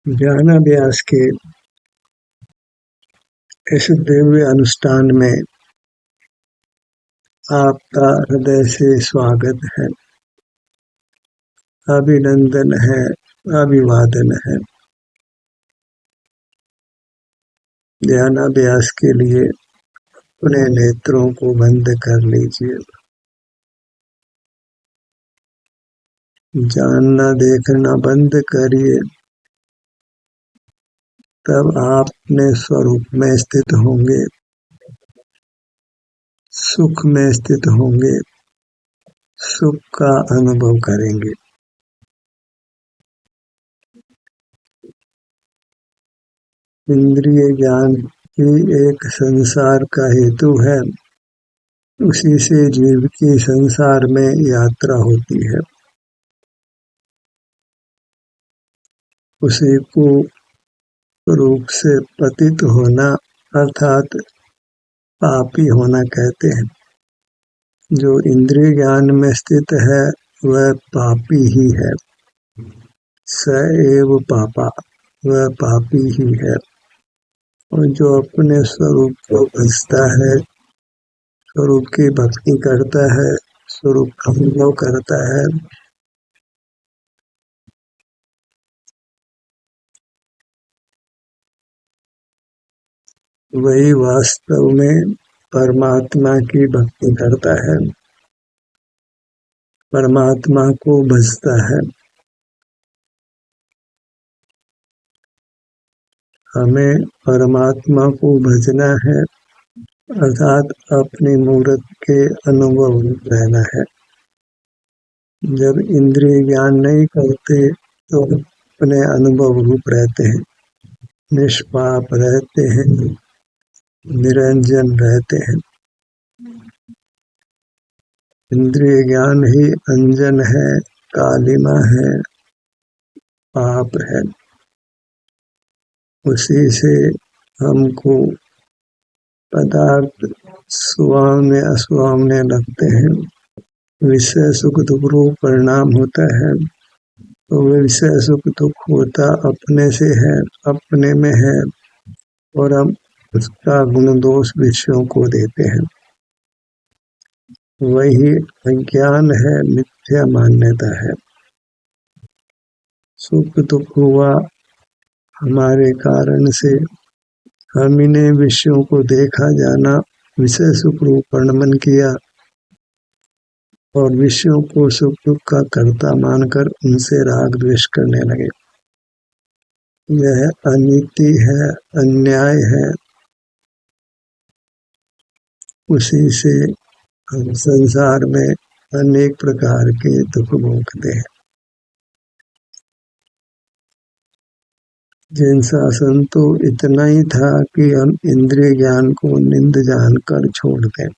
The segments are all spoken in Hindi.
ज्ञानाभ्यास के इस दिव्य अनुष्ठान में आपका हृदय से स्वागत है, अभिनंदन है, अभिवादन है। ज्ञानाभ्यास के लिए अपने नेत्रों को बंद कर लीजिए। जानना देखना बंद करिए, तब आप अपने स्वरूप में स्थित होंगे, सुख में स्थित होंगे, सुख का अनुभव करेंगे। इंद्रिय ज्ञान ही एक संसार का हेतु है, उसी से जीव की संसार में यात्रा होती है। उसी को रूप से पतित होना अर्थात पापी होना कहते हैं। जो इंद्रिय ज्ञान में स्थित है वह पापी ही है। स एव पापा, वह पापी ही है। और जो अपने स्वरूप को भजता है, स्वरूप की भक्ति करता है, स्वरूप अनुभव करता है, वही वास्तव में परमात्मा की भक्ति करता है, परमात्मा को भजता है। हमें परमात्मा को भजना है अर्थात अपनी मूर्त के अनुभव रूप रहना है। जब इंद्रिय ज्ञान नहीं करते तो अपने अनुभव रूप रहते हैं, निष्पाप रहते हैं, निरंजन रहते हैं। इंद्रिय ज्ञान ही अंजन है, कालिमा है, पाप है। उसी से हमको पदार्थ सुहावने असुहावने लगते हैं। विषय सुख दुख रूप परिणाम होता है, तो विषय सुख दुख होता अपने से है, अपने में है, और हम उसका गुण दोष विषयों को देते हैं। वही अज्ञान है, मिथ्या मान्यता है। सुख दुख हुआ हमारे कारण से, हम इन्हें विषयों को देखा जाना, विषय सुख रूप वर्णन किया और विषयों को सुख दुख का कर्ता मानकर उनसे राग द्वेष करने लगे। यह अनीति है, अन्याय है। उसी से हम संसार में अनेक प्रकार के दुख भोगते हैं। जिन शासन तो इतना ही था कि हम इंद्रिय ज्ञान को निंद जानकर छोड़ दें।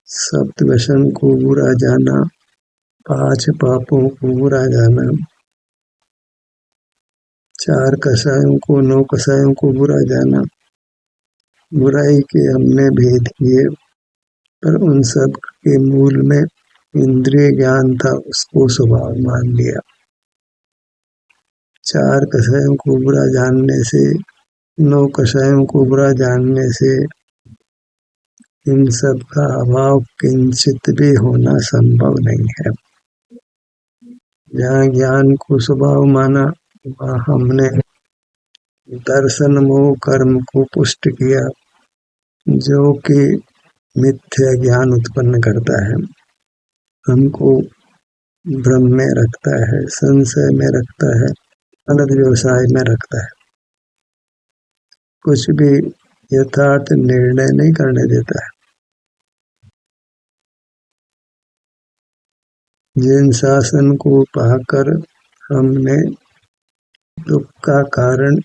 सप्तव्यसन को बुरा जाना, 5 पापों को बुरा जाना, 4 कसायों को 9 कसायों को बुरा जाना, बुराई के हमने भेद किए, पर उन सब के मूल में इंद्रिय ज्ञान था, उसको स्वभाव मान लिया। 4 कसायों को बुरा जानने से, 9 कसायों को बुरा जानने से इन सब का अभाव किंचित भी होना संभव नहीं है। जहाँ ज्ञान को स्वभाव माना, वहाँ हमने दर्शन मोह कर्म को पुष्ट किया, जो कि मिथ्या ज्ञान उत्पन्न करता है, हमको भ्रम में रखता है, संशय में रखता है, अलग व्यवसाय में रखता है, कुछ भी यथार्थ निर्णय नहीं करने देता है। जिन शासन को पाकर हमने दुख का कारण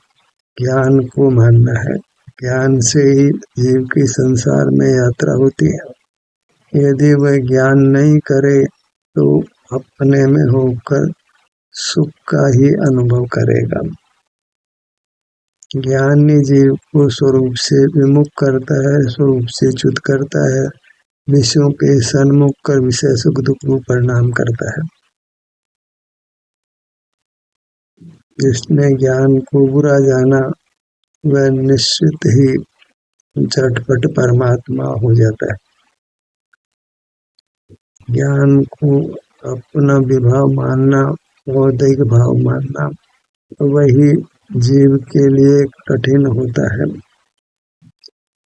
ज्ञान को मानना है, ज्ञान से ही जीव की संसार में यात्रा होती है। यदि वह ज्ञान नहीं करे तो अपने में होकर सुख का ही अनुभव करेगा। ज्ञान ही जीव को स्वरूप से विमुख करता है, स्वरूप से च्युत करता है, विषयों के सन्मुख कर विषय सुख दुख को परिणाम करता है। जिसने ज्ञान को बुरा जाना वह निश्चित ही झटपट परमात्मा हो जाता है। ज्ञान को अपना विभाव मानना, बौद्धिक भाव मानना, वही जीव के लिए कठिन होता है।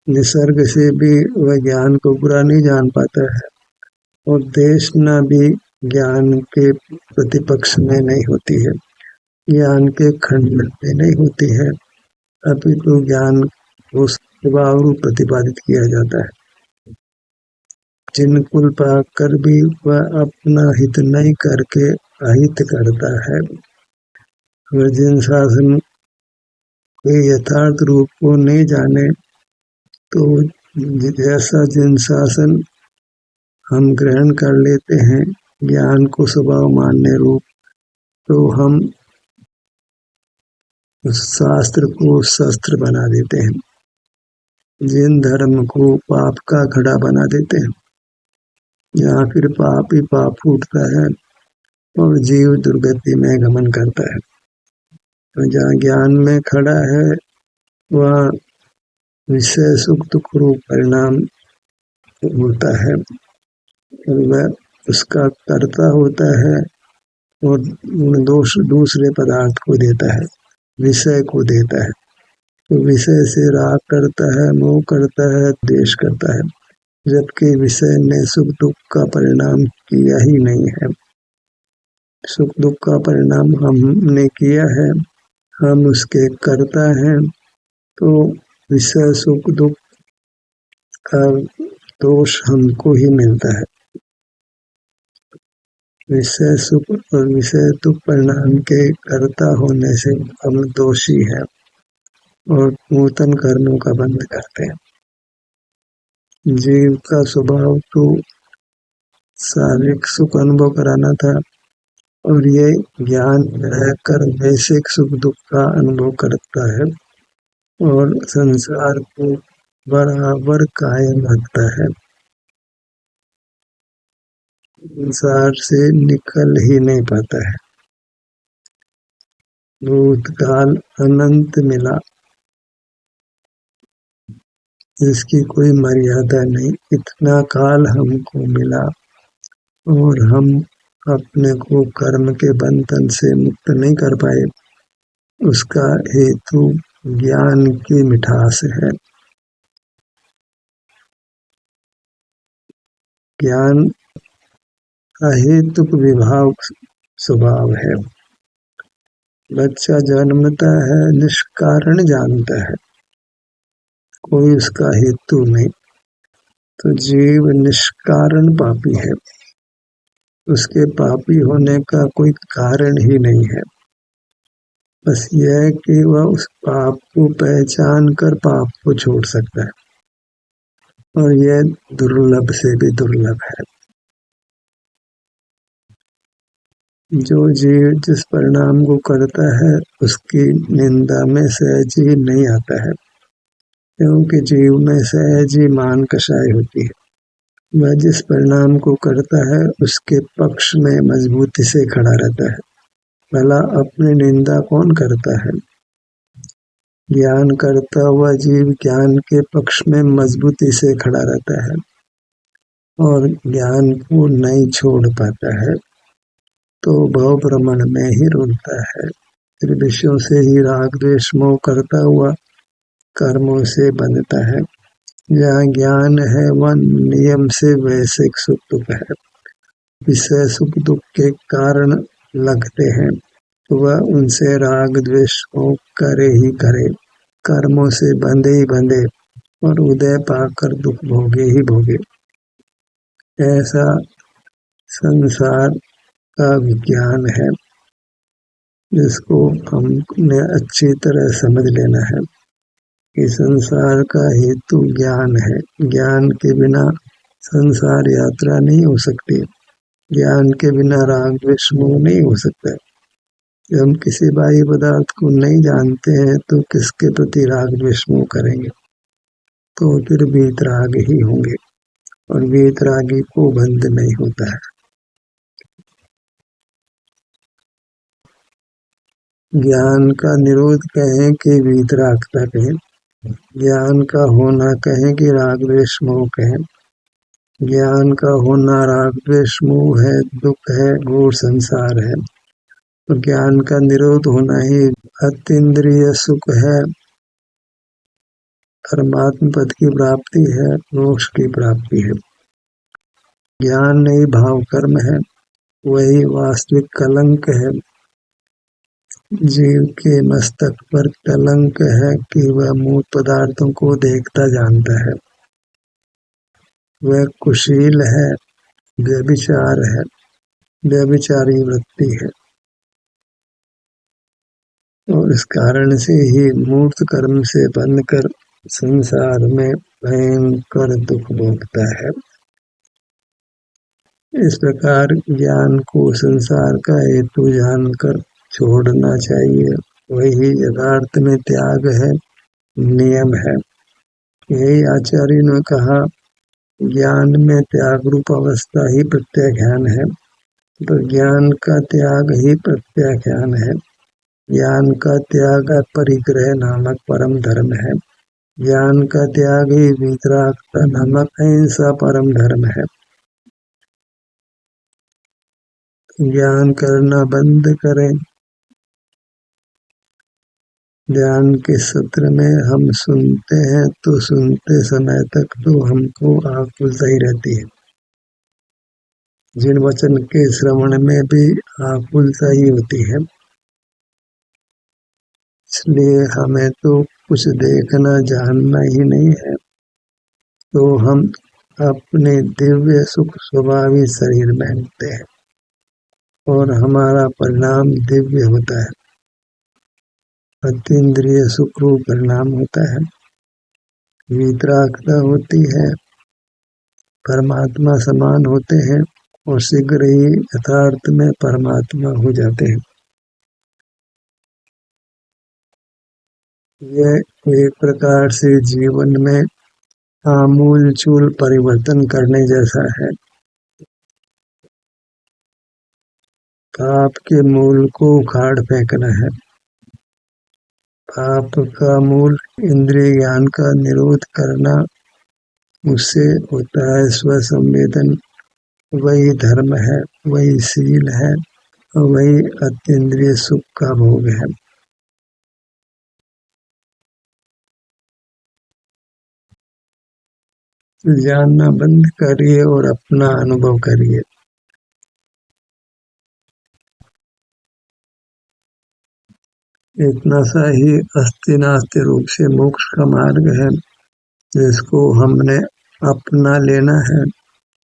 निसर्ग से भी वह ज्ञान को बुरा नहीं जान पाता है और देशना भी ज्ञान के प्रतिपक्ष में नहीं होती है, ज्ञान के खंडन में नहीं होती है, अपितु ज्ञान को स्वभाव रूप प्रतिपादित किया जाता है। जिन कुल पाकर भी वह अपना हित नहीं करके अहित करता है। वह जिन शासन के यथार्थ रूप को नहीं जाने तो जैसा जिन शासन हम ग्रहण कर लेते हैं ज्ञान को स्वभाव मानने रूप, तो हम उस शास्त्र को शस्त्र बना देते हैं। जिन धर्म को पाप का घड़ा बना देते हैं, या फिर पाप ही पाप फूटता है और जीव दुर्गति में गमन करता है। तो जहाँ ज्ञान में खड़ा है वहाँ विषय सुख दुख रूप परिणाम होता है और वह उसका कर्ता होता है और दोष दूसरे पदार्थ को देता है, विषय को देता है। तो विषय से राग करता है, मोह करता है, द्वेष करता है, जबकि विषय ने सुख दुख का परिणाम किया ही नहीं है। सुख दुख का परिणाम हमने किया है, हम उसके कर्ता हैं, तो विषय सुख दुख का दोष हमको ही मिलता है। विषय सुख और विषय दुख परिणाम के कर्ता होने से हम दोषी है और नूतन कर्मों का बंध करते हैं। जीव का स्वभाव तो शारीरिक सुख अनुभव कराना था और ये ज्ञान रहकर वैश्विक सुख दुख का अनुभव करता है और संसार को बराबर कायम रखता है। संसार से निकल ही नहीं पाता है। भूतकाल अनंत मिला, जिसकी कोई मर्यादा नहीं, इतना काल हमको मिला और हम अपने को कर्म के बंधन से मुक्त नहीं कर पाए। उसका हेतु ज्ञान की मिठास है। ज्ञान अहेतुक विभाव स्वभाव है। बच्चा जन्मता है, निष्कारण जानता है, कोई उसका हेतु नहीं। तो जीव निष्कारण पापी है, उसके पापी होने का कोई कारण ही नहीं है। बस यह है कि वह उस पाप को पहचान कर पाप को छोड़ सकता है और यह दुर्लभ से भी दुर्लभ है। जो जीव जिस परिणाम को करता है उसकी निंदा में सहज ही नहीं आता है, क्योंकि जीव में सहज ही मान कषाय होती है। वह जिस परिणाम को करता है उसके पक्ष में मजबूती से खड़ा रहता है। भला अपनी निंदा कौन करता है? ज्ञान करता हुआ जीव ज्ञान के पक्ष में मजबूती से खड़ा रहता है और ज्ञान को नहीं छोड़ पाता है, तो भव भ्रमण में ही रुलता है। फिर विषयों से ही राग द्वेष मोह करता हुआ कर्मों से बंधता है। जहाँ ज्ञान है वह नियम से वैश्विक सुख दुख है। विषय सुख दुख के कारण लगते हैं तो वह उनसे राग द्वेष मोह करे ही करे, कर्मों से बंधे ही बंधे और उदय पाकर दुख भोगे ही भोगे। ऐसा संसार का विज्ञान है, जिसको हमने अच्छी तरह समझ लेना है कि संसार का हेतु ज्ञान है। ज्ञान के बिना संसार यात्रा नहीं हो सकती, ज्ञान के बिना राग द्वेष मोह नहीं हो सकता। जब हम किसी बाह्य पदार्थ को नहीं जानते हैं तो किसके प्रति राग द्वेष मोह करेंगे? तो फिर वीतराग ही होंगे और वीतरागी को बंध नहीं होता है। ज्ञान का निरोध कहें कि वीतरागता कहें, ज्ञान का होना कहें कि राग द्वेष मोह कहें। ज्ञान का होना राग द्वेष मोह है, दुख है, घोर संसार है। तो ज्ञान का निरोध होना ही अतीन्द्रिय सुख है, परमात्म पद की प्राप्ति है, मोक्ष की प्राप्ति है। ज्ञान नहीं भाव कर्म है, वही वास्तविक कलंक है। जीव के मस्तक पर कलंक है कि वह मूल पदार्थों को देखता जानता है, वह कुशील है, व्यभिचार है, व्यभिचारी वृत्ति है। और इस कारण से ही मूर्त कर्म से बनकर संसार में भयंकर दुख भोगता है। इस प्रकार ज्ञान को संसार का हेतु जानकर छोड़ना चाहिए, वही यथार्थ में त्याग है, नियम है। यही आचार्य ने कहा, ज्ञान में त्याग रूप अवस्था ही प्रत्याख्यान है, तो ज्ञान का त्याग ही प्रत्याख्यान है। ज्ञान का त्याग परिग्रह नामक परम धर्म है, ज्ञान का त्याग ही वीतरागता नामक अहिंसा परम धर्म है। ज्ञान करना बंद करें। ध्यान के सत्र में हम सुनते हैं तो सुनते समय तक तो हमको आकुलता ही रहती है, जिन वचन के श्रवण में भी आकुलता ही होती है। इसलिए हमें तो कुछ देखना जानना ही नहीं है, तो हम अपने दिव्य सुख स्वभावी शरीर में होते हैं और हमारा परिणाम दिव्य होता है, अतीन्द्रिय सुख रूप परिणाम होता है, वीतरागता होती है, परमात्मा समान होते हैं और शीघ्र ही यथार्थ में परमात्मा हो जाते हैं। यह एक प्रकार से जीवन में आमूल चूल परिवर्तन करने जैसा है। पाप के मूल को उखाड़ फेंकना है। पाप का मूल इंद्रिय ज्ञान का निरोध करना, उससे होता है स्वसंवेदन, वही धर्म है, वही शील है, वही अतीन्द्रिय सुख का भोग है। जानना बंद करिए और अपना अनुभव करिए। इतना सा ही अस्ति नास्ति रूप से मोक्ष का मार्ग है, जिसको हमने अपना लेना है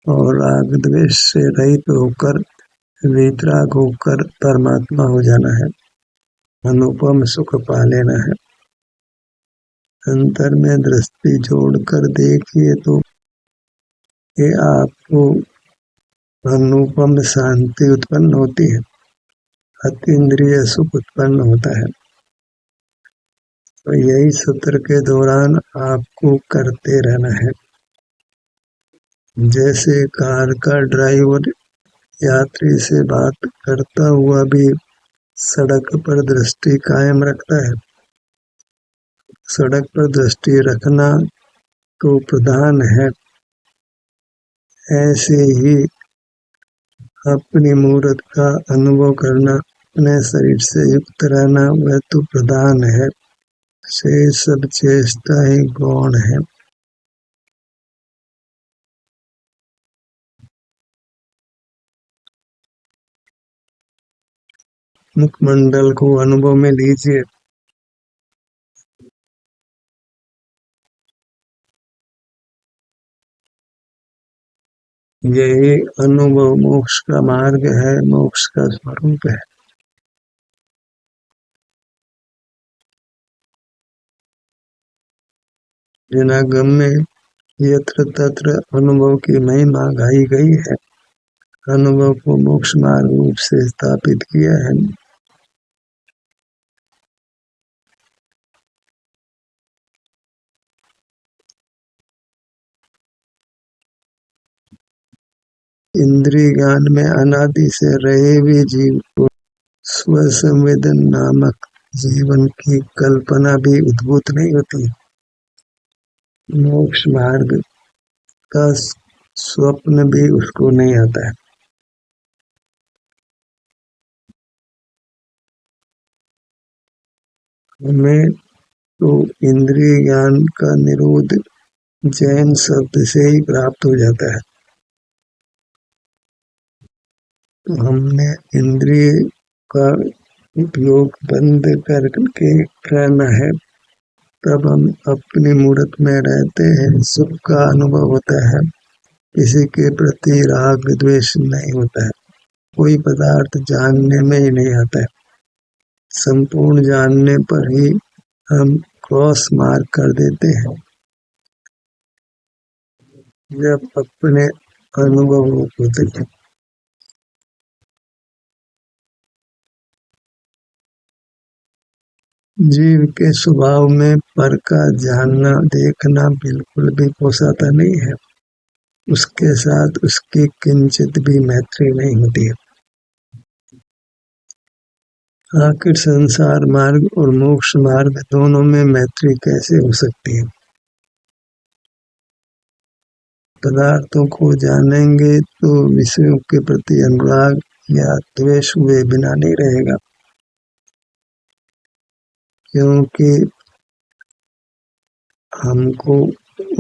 और राग द्वेष से रहित होकर वीतराग होकर परमात्मा हो जाना है, अनुपम सुख पा लेना है। अंतर में दृष्टि जोड़कर देखिए तो ये आपको अनुपम शांति उत्पन्न होती है, अतीन्द्रिय सुख उत्पन्न होता है। तो यही सत्र के दौरान आपको करते रहना है। जैसे कार का ड्राइवर यात्री से बात करता हुआ भी सड़क पर दृष्टि कायम रखता है, सड़क पर दृष्टि रखना तो प्रधान है। ऐसे ही अपनी मूर्त का अनुभव करना, अपने शरीर से युक्त रहना, वह तो प्रधान है, से सब चेष्टा ही गौण है। मुखमंडल को अनुभव में लीजिए। यही अनुभव मोक्ष का मार्ग है, मोक्ष का स्वरूप है। जिनागम में यत्र तत्र अनुभव की महिमा गाई गई है, अनुभव को मोक्ष मार्ग रूप से स्थापित किया है। इंद्रिय ज्ञान में अनादि से रहे भी जीव को स्वसंवेदन नामक जीवन की कल्पना भी उद्भूत नहीं होती। मोक्ष मार्ग का स्वप्न भी उसको नहीं आता है। हमें तो इंद्रिय ज्ञान का निरोध जैन शब्द से ही प्राप्त हो जाता है। तो हमने इंद्रिय का उपयोग बंद करके करना है, तब हम अपनी मूर्त में रहते हैं, सुख का अनुभव होता है, किसी के प्रति राग द्वेष नहीं होता है, कोई पदार्थ जानने में ही नहीं आता है। संपूर्ण जानने पर ही हम क्रॉस मार्क कर देते हैं। जब अपने अनुभव होते हैं। जीव के स्वभाव में पर का जानना देखना बिल्कुल भी पोसाता नहीं है। उसके साथ उसकी किंचित भी मैत्री नहीं होती है। आखिर संसार मार्ग और मोक्ष मार्ग दोनों में मैत्री कैसे हो सकती है? पदार्थों को जानेंगे तो विषयों के प्रति अनुराग या द्वेष हुए बिना नहीं रहेगा, क्योंकि हमको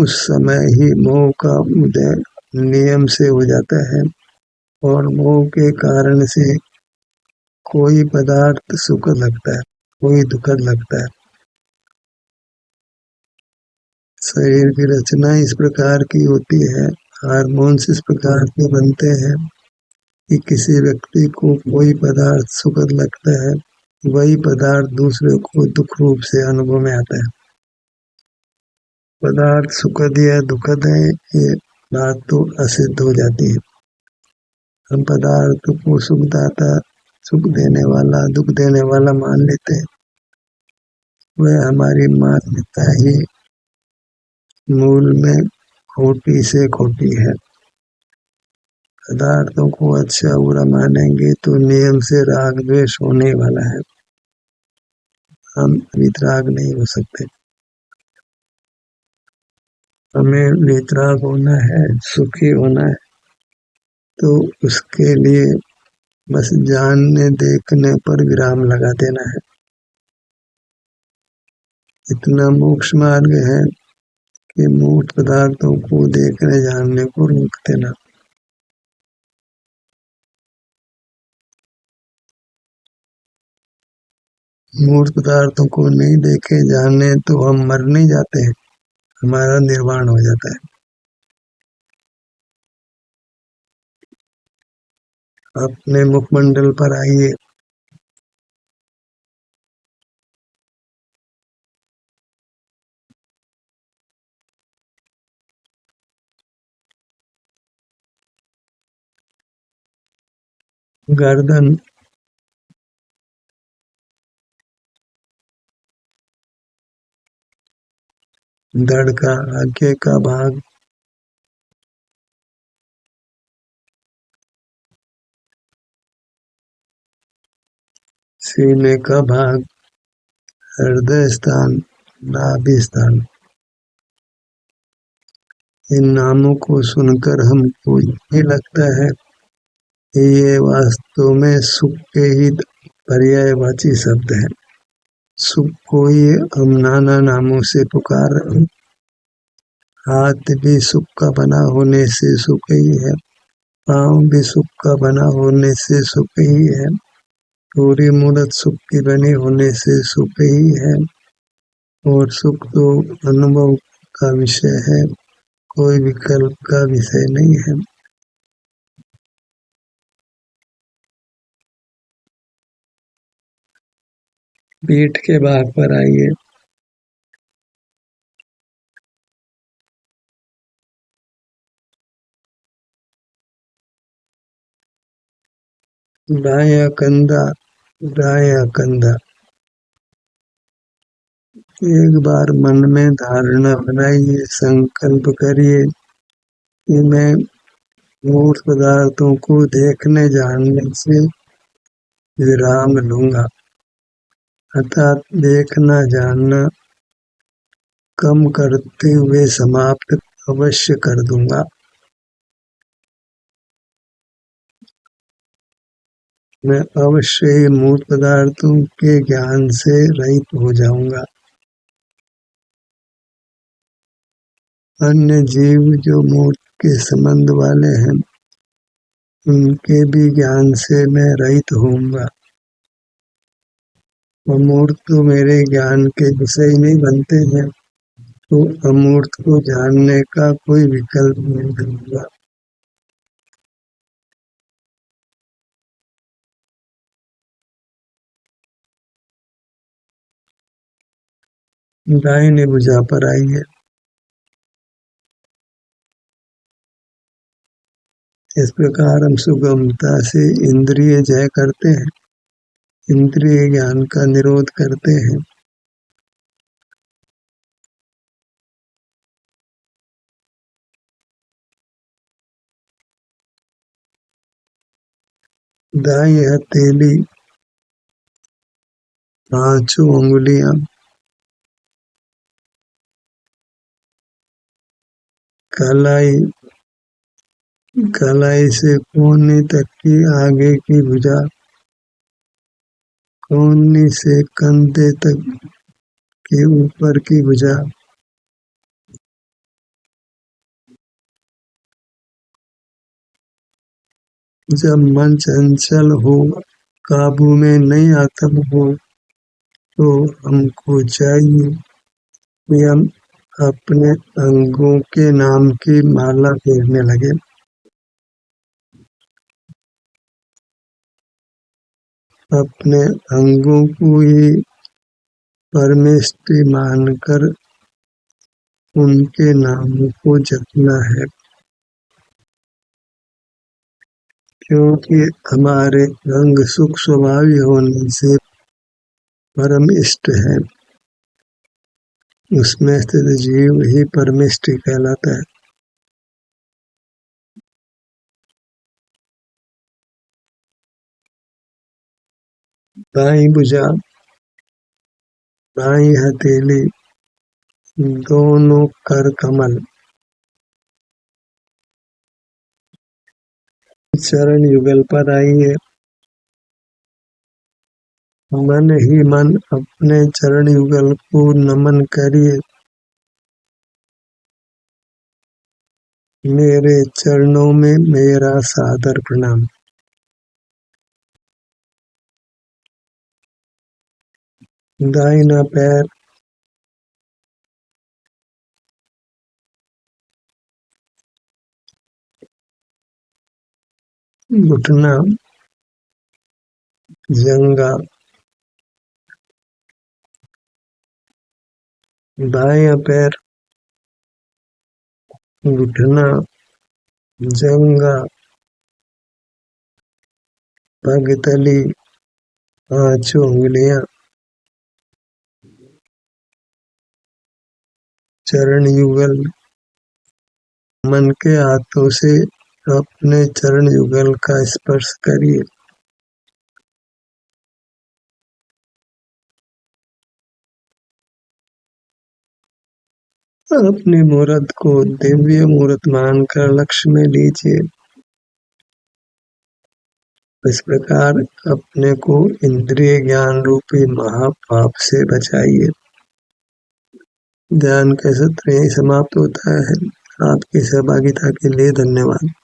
उस समय ही मोह का उदय नियम से हो जाता है, और मोह के कारण से कोई पदार्थ सुख लगता है, कोई दुखद लगता है। शरीर की रचना इस प्रकार की होती है, हार्मोन्स इस प्रकार के बनते हैं कि किसी व्यक्ति को कोई पदार्थ सुखद लगता है, वही पदार्थ दूसरे को दुख रूप से अनुभव में आता है। पदार्थ सुखद या दुखद है, ये बात तो असिद्ध हो जाती है। हम पदार्थ को सुखदाता, सुख देने वाला, दुख देने वाला मान लेते हैं। वह हमारी मान्यता ही मूल में खोटी से खोटी है। पदार्थों को अच्छा बुरा मानेंगे तो नियम से राग द्वेष होने वाला है। हम वितराग नहीं हो सकते। हमें वितराग होना है, सुखी होना है, तो उसके लिए बस जानने देखने पर विराम लगा देना है। इतना मोक्ष मार्ग है कि मूर्त पदार्थों को देखने जानने को रोक देना। मूर्त पदार्थों को नहीं देखे जाने तो हम मर नहीं जाते हैं, हमारा निर्वाण हो जाता है। अपने मुखमंडल पर आइए। गर्दन, धड़ का आगे का भाग, सीने का भाग, हृदय स्थान, नाभि स्थान। इन नामों को सुनकर हमको ये लगता है कि ये वास्तव में सुख के ही पर्यायवाची शब्द है। सुख को ही हम नाना नामों से पुकार रहे हैं। हाथ भी सुख का बना होने से सुख ही है, पाँव भी सुख का बना होने से सुख ही है, पूरी मूर्त सुख की बनी होने से सुख ही है, और सुख तो अनुभव का विषय है, कोई विकल्प का विषय नहीं है। पीठ के भाग पर आइए। दायां कंधा, दायां कंधा। एक बार मन में धारणा बनाइए, संकल्प करिए कि मैं मूर्त पदार्थों को देखने जानने से विराम लूंगा। अर्थात देखना जानना कम करते हुए समाप्त अवश्य कर दूंगा। मैं अवश्य ही मूर्त पदार्थों के ज्ञान से रहित हो जाऊंगा। अन्य जीव जो मूर्त के संबंध वाले हैं, उनके भी ज्ञान से मैं रहित होऊंगा। अमूर्त तो मेरे ज्ञान के विषय नहीं बनते हैं, तो अमूर्त को जानने का कोई विकल्प नहीं दूंगा। दाहिने भुजा पर आइए। इस प्रकार हम सुगमता से इंद्रिय जय करते हैं, इंद्रिय ज्ञान का निरोध करते हैं। दाई हथेली, पांचों उंगलियां कलाई, कलाई से कोहनी तक की आगे की भुजा, कोहनी से कंधे तक की ऊपर की भुजा, जब मन चंचल हो, काबू में नहीं आता हो, तो हमको चाहिए कि हम अपने अंगों के नाम की माला फेरने लगे। अपने अंगों को ही परमेष्टि मानकर उनके नामों को जपना है, क्योंकि हमारे अंग सुख स्वभावी होने से परम इष्ट है। उसमें स्थित जीव ही परमेष्टि कहलाता है। बाई भुजा, बाई हथेली, दोनों कर कमल, चरण युगल पर आइए। मन ही मन अपने चरण युगल को नमन करिए। मेरे चरणों में मेरा सादर प्रणाम। दाहिना पैर, घुटना, जंगा, दायां पैर, घुटना, जंगा, पगतली, पांचों उंगलियां, चरण युगल। मन के हाथों से अपने चरण युगल का स्पर्श करिए। अपने मुहूर्त को दिव्य मुहूर्त मानकर लक्ष्य में लीजिए। इस प्रकार अपने को इंद्रिय ज्ञान रूपी महापाप से बचाइए। ध्यान का सत्र यहीं समाप्त होता है। आपकी सहभागिता के लिए धन्यवाद।